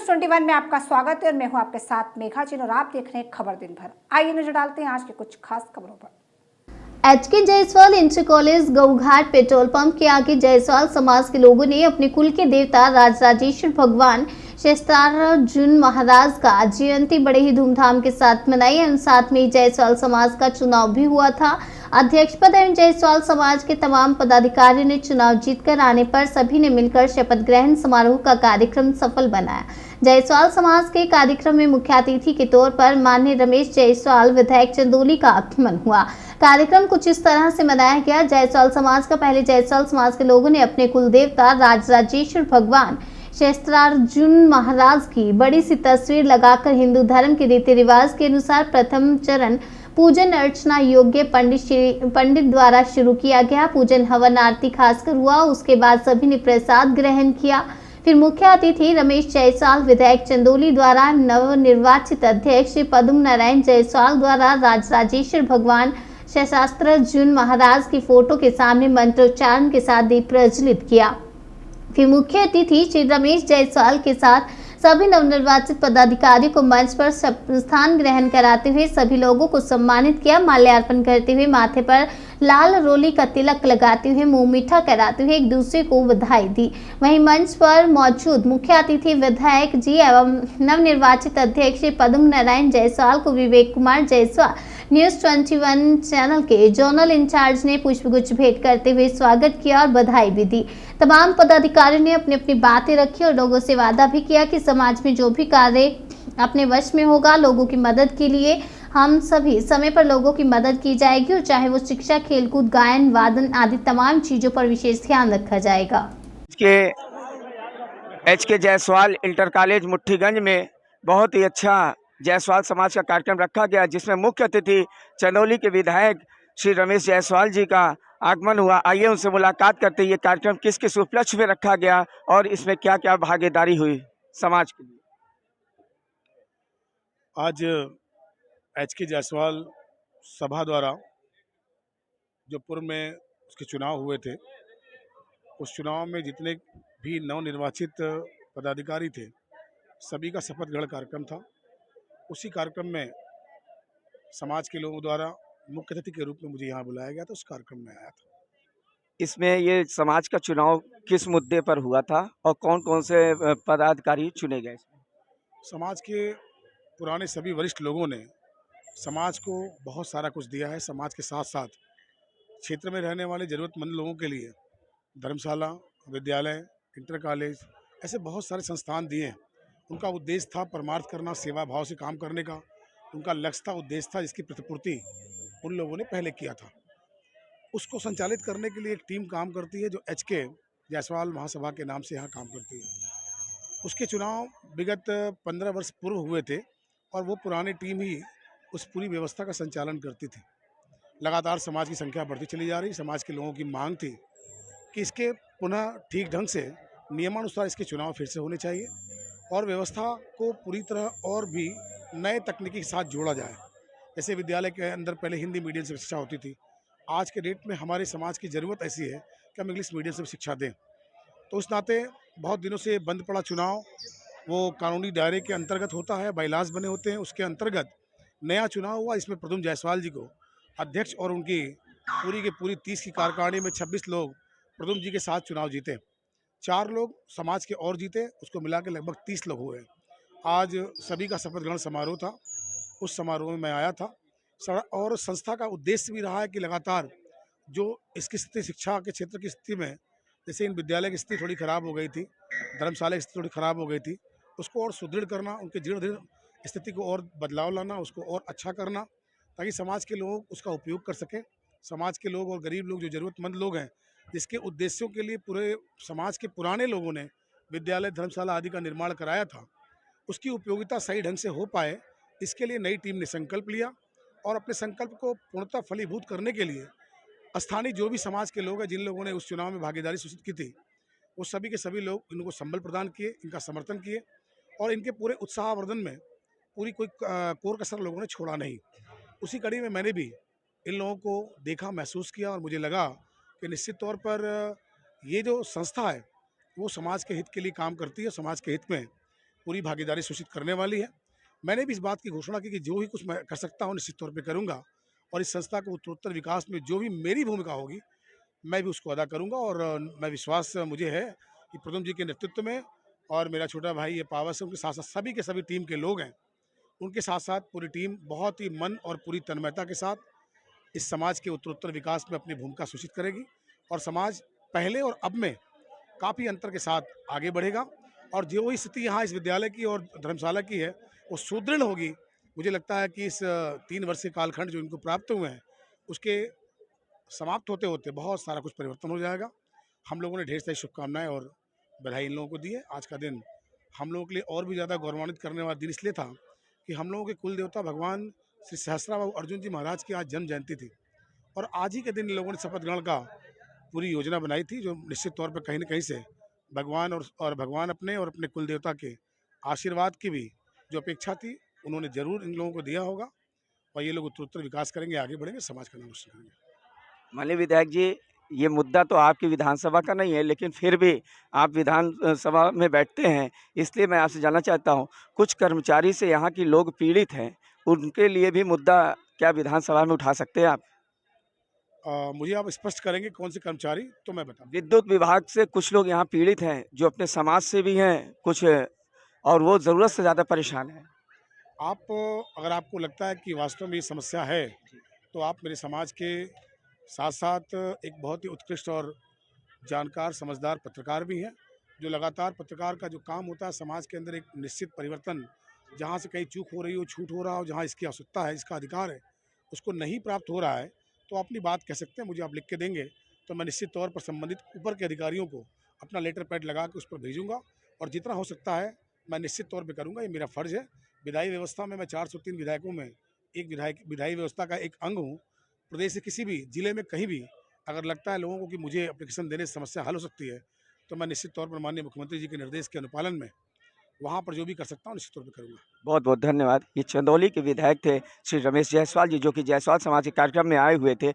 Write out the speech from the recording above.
News 21 में आपका स्वागत है और मैं हूं आपके साथ मेघा जी और आप देख रहे हैं खबर दिन भर। आइए नजर डालते हैं आज के कुछ खास खबरों पर। HK Jaiswal inter college Gaughat petrol pump के आगे जायसवाल समाज के लोगों ने अपने कुल के देवता राजराजेश्वर भगवान शेषार्जुन महाराज का जयंती बड़े ही धूमधाम के साथ मनाई एवं साथ में जायसवाल समाज का चुनाव भी हुआ था। अध्यक्ष पद एवं जायसवाल समाज के तमाम पदाधिकारियों ने चुनाव जीतकर आने पर सभी ने मिलकर शपथ ग्रहण समारोह का कार्यक्रम सफल बनाया। जायसवाल समाज के कार्यक्रम में मुख्य अतिथि के तौर पर माननीय रमेश जायसवाल विधायक चंदौली का आगमन हुआ। कार्यक्रम कुछ इस तरह से मनाया गया। जायसवाल समाज का पहले जायसवाल समाज के लोगों ने अपने कुल देवता राजराजेश्वर भगवान शेषार्जुन महाराज की बड़ी सी तस्वीर लगाकर हिंदू धर्म के रीति रिवाज के अनुसार प्रथम चरण पूजन अर्चना योग्य पंडित द्वारा शुरू किया गया। पूजन हवन आरती खासकर हुआ। उसके बाद सभी ने प्रसाद ग्रहण किया। फिर मुख्य अतिथि रमेश जायसवाल विधायक चंदौली द्वारा नवनिर्वाचित अध्यक्ष पद्म नारायण जायसवाल द्वारा राजराजेश्वर भगवान शेषार्जुन महाराज की फोटो के सामने मंत्रोच्चारण के साथ दीप प्रज्वलित किया। फिर मुख्य अतिथि श्री रमेश जायसवाल के साथ सभी नवनिर्वाचित पदाधिकारियों को मंच पर स्थान ग्रहण कराते हुए सभी लोगों को सम्मानित किया। माल्यार्पण करते हुए माथे पर लाल रोली का तिलक लगाते हुए मुंह मीठा कराते हुए एक दूसरे को बधाई दी। वहीं मंच पर मौजूद मुख्य अतिथि विधायक जी एवं नवनिर्वाचित अध्यक्ष पद्म नारायण जायसवाल को विवेक कुमार जायसवाल न्यूज 21 चैनल के जोनल इंचार्ज ने पुष्पगुच्छ भेंट करते हुए स्वागत किया और बधाई भी दी। तमाम पदाधिकारियों ने अपनी अपनी बातें रखी और लोगों से वादा भी किया कि समाज में जो भी कार्य अपने वश में होगा, लोगों की मदद के लिए हम सभी समय पर लोगों की मदद की जाएगी और चाहे वो शिक्षा, खेलकूद, गायन, वादन आदि तमाम चीजों पर विशेष ध्यान रखा जाएगा। HK Jaiswal inter college Mutthiganj में बहुत ही अच्छा जायसवाल समाज का कार्यक्रम रखा गया, जिसमें मुख्य अतिथि चंदौली के विधायक श्री रमेश जायसवाल जी का आगमन हुआ। आइए उनसे मुलाकात करते हैं। ये कार्यक्रम किस किस उपलक्ष्य में रखा गया और इसमें क्या क्या भागीदारी हुई समाज के लिए। आज एचके जायसवाल सभा द्वारा जो पूर्व में उसके चुनाव हुए थे, उस चुनाव में जितने भी नवनिर्वाचित पदाधिकारी थे सभी का शपथ ग्रहण कार्यक्रम था। उसी कार्यक्रम में समाज के लोगों द्वारा मुख्य अतिथि के रूप में मुझे यहाँ बुलाया गया था। उस कार्यक्रम में आया था। इसमें ये समाज का चुनाव किस मुद्दे पर हुआ था और कौन कौन से पदाधिकारी चुने गए? समाज के पुराने सभी वरिष्ठ लोगों ने समाज को बहुत सारा कुछ दिया है। समाज के साथ साथ क्षेत्र में रहने वाले ज़रूरतमंद लोगों के लिए धर्मशाला, विद्यालय, इंटर कॉलेज ऐसे बहुत सारे संस्थान दिए हैं। उनका उद्देश्य था परमार्थ करना, सेवा भाव से काम करने का उनका लक्ष्य था, उद्देश्य था, जिसकी प्रतिपूर्ति उन लोगों ने पहले किया था। उसको संचालित करने के लिए एक टीम काम करती है जो एचके जायसवाल महासभा के नाम से यहाँ काम करती है। उसके चुनाव विगत 15 वर्ष पूर्व हुए थे और वो पुरानी टीम ही उस पूरी व्यवस्था का संचालन करती थी। लगातार समाज की संख्या बढ़ती चली जा रही। समाज के लोगों की मांग थी कि इसके पुनः ठीक ढंग से नियमानुसार इसके चुनाव फिर से होने चाहिए और व्यवस्था को पूरी तरह और भी नए तकनीकी के साथ जोड़ा जाए। जैसे विद्यालय के अंदर पहले हिंदी मीडियम से शिक्षा होती थी, आज के डेट में हमारे समाज की ज़रूरत ऐसी है कि हम इंग्लिश मीडियम से शिक्षा दें। तो उस नाते बहुत दिनों से बंद पड़ा चुनाव वो कानूनी दायरे के अंतर्गत होता है, बाइलाज बने होते हैं, उसके अंतर्गत नया चुनाव हुआ। इसमें प्रद्युम्न जायसवाल जी को अध्यक्ष और उनकी पूरी की पूरी 30 की कार्यकारिणी में 26 लोग प्रद्युम्न जी के साथ चुनाव जीते। 4 लोग समाज के और जीते, उसको मिला के लगभग 30 लोग हुए। आज सभी का शपथ ग्रहण समारोह था। उस समारोह में मैं आया था और संस्था का उद्देश्य भी रहा है कि लगातार जो इसकी स्थिति शिक्षा के क्षेत्र की स्थिति में, जैसे इन विद्यालय की स्थिति थोड़ी ख़राब हो गई थी, धर्मशाला की स्थिति थोड़ी ख़राब हो गई थी, उसको और सुदृढ़ करना, उनके जीर्ण स्थिति को और बदलाव लाना, उसको और अच्छा करना ताकि समाज के लोग उसका उपयोग कर सकें। समाज के लोग और गरीब लोग जो ज़रूरतमंद लोग हैं, जिसके उद्देश्यों के लिए पूरे समाज के पुराने लोगों ने विद्यालय, धर्मशाला आदि का निर्माण कराया था, उसकी उपयोगिता सही ढंग से हो पाए, इसके लिए नई टीम ने संकल्प लिया और अपने संकल्प को पूर्णतः फलीभूत करने के लिए स्थानीय जो भी समाज के लोग हैं, जिन लोगों ने उस चुनाव में भागीदारी सूचित की थी, वो सभी के सभी लोग इनको संबल प्रदान किए, इनका समर्थन किए और इनके पूरे उत्साहवर्धन में पूरी कोई कोर कसर लोगों ने छोड़ा नहीं। उसी कड़ी में मैंने भी इन लोगों को देखा, महसूस किया और मुझे लगा कि निश्चित तौर पर ये जो संस्था है वो समाज के हित के लिए काम करती है। समाज के हित में पूरी भागीदारी सुनिश्चित करने वाली है। मैंने भी इस बात की घोषणा की कि जो भी कुछ मैं कर सकता हूँ निश्चित तौर पे करूँगा और इस संस्था को उत्तरोत्तर विकास में जो भी मेरी भूमिका होगी मैं भी उसको अदा करूँगा। और मैं विश्वास मुझे है कि प्रदुम जी के नेतृत्व में और मेरा छोटा भाई ये पावस है, उनके साथ साथ सभी के सभी टीम के लोग हैं, उनके साथ साथ पूरी टीम बहुत ही मन और पूरी तन्मयता के साथ इस समाज के उत्तरोत्तर विकास में अपनी भूमिका सुनिश्चित करेगी और समाज पहले और अब में काफ़ी अंतर के साथ आगे बढ़ेगा। और जो ही स्थिति यहाँ इस विद्यालय की और धर्मशाला की है वो सुदृढ़ होगी। मुझे लगता है कि इस 3 वर्षीय कालखंड जो इनको प्राप्त हुए हैं उसके समाप्त होते होते बहुत सारा कुछ परिवर्तन हो जाएगा। हम लोगों ने ढेर सारी शुभकामनाएं और बधाई इन लोगों को दी है। आज का दिन हम लोगों के लिए और भी ज़्यादा गौरवान्वित करने वाला दिन इसलिए था कि हम लोगों के कुल देवता भगवान श्री सहस्राबाहु अर्जुन जी महाराज की आज जन्म जयंती थी और आज ही के दिन इन लोगों ने शपथ ग्रहण का पूरी योजना बनाई थी, जो निश्चित तौर पर कहीं न कहीं से भगवान और भगवान अपने और अपने कुल देवता के आशीर्वाद की भी जो अपेक्षा थी उन्होंने ज़रूर इन लोगों को दिया होगा और ये लोग उत्तरोत्तर विकास करेंगे, आगे बढ़ेंगे, समाज का नाम रोशन करेंगे। माननीय विधायक जी, ये मुद्दा तो आपकी विधानसभा का नहीं है, लेकिन फिर भी आप विधानसभा में बैठते हैं, इसलिए मैं आपसे जानना चाहता हूँ, कुछ कर्मचारी से यहाँ के लोग पीड़ित हैं, उनके लिए भी मुद्दा क्या विधानसभा में उठा सकते हैं आप? मुझे आप स्पष्ट करेंगे कौन से कर्मचारी, तो मैं बताऊँ। विद्युत विभाग से कुछ लोग यहाँ पीड़ित हैं, जो अपने समाज से भी हैं कुछ, और वो ज़रूरत से ज़्यादा परेशान हैं। आप अगर आपको लगता है कि वास्तव में ये समस्या है तो आप मेरे समाज के साथ साथ एक बहुत ही उत्कृष्ट और जानकार समझदार पत्रकार भी हैं, जो लगातार पत्रकार का जो काम होता है समाज के अंदर एक निश्चित परिवर्तन, जहाँ से कहीं चूक हो रही हो, छूट हो रहा हो, जहाँ इसकी आवश्यकता है, इसका अधिकार है, उसको नहीं प्राप्त हो रहा है, तो अपनी बात कह सकते हैं। मुझे आप लिख के देंगे तो मैं निश्चित तौर पर संबंधित ऊपर के अधिकारियों को अपना लेटर पैड लगा के उस पर भेजूँगा और जितना हो सकता है मैं निश्चित तौर पर करूँगा। ये मेरा फ़र्ज़ है। विधायी व्यवस्था में मैं 403 विधायकों में एक विधायी व्यवस्था का एक अंग हूँ। प्रदेश के किसी भी जिले में कहीं भी अगर लगता है लोगों को कि मुझे एप्लीकेशन देने से समस्या हल हो सकती है तो मैं निश्चित तौर पर माननीय मुख्यमंत्री जी के निर्देश के अनुपालन में वहाँ पर जो भी कर सकता हूँ निश्चित तौर पर करूँगा। बहुत बहुत धन्यवाद। ये चंदौली के विधायक थे श्री रमेश जायसवाल जी, जो कि जायसवाल समाज के कार्यक्रम में आए हुए थे।